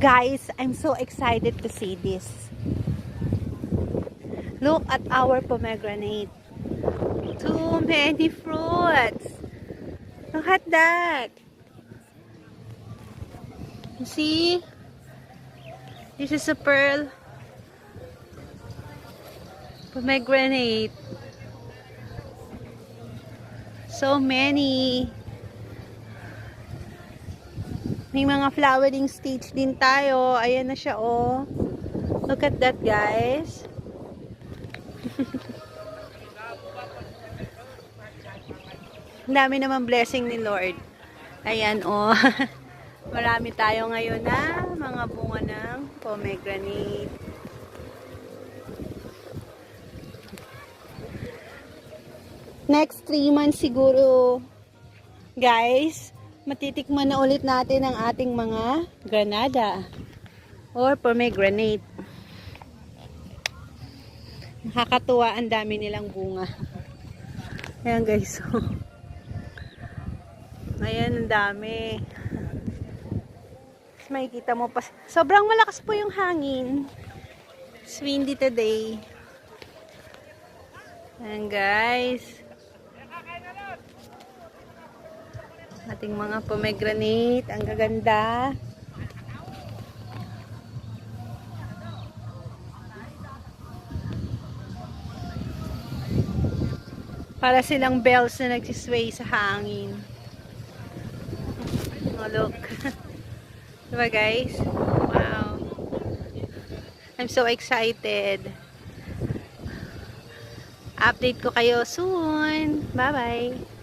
Guys, I'm so excited to see this. Look at our pomegranate. Too many fruits. Look at that. You see? This is a pearl pomegranate. So many. May mga flowering stage din tayo. Ayan na siya, oh. Look at that, guys. Ang dami naman blessing ni Lord. Ayan, oh. Marami tayo ngayon na mga bunga ng pomegranate. Next 3 months siguro, guys, matitikman na ulit natin ang ating mga granada or pomegranate. Nakakatuwa, ang dami nilang bunga. Ayan, guys. Ayan, ang dami. Makikita mo pa. Sobrang malakas po yung hangin. It's windy today. Ayan, guys. Ating mga pomegranate. Ang gaganda. Para silang bells na nagsisway sa hangin. Oh, look. Diba, guys? Wow. I'm so excited. Update ko kayo soon. Bye-bye.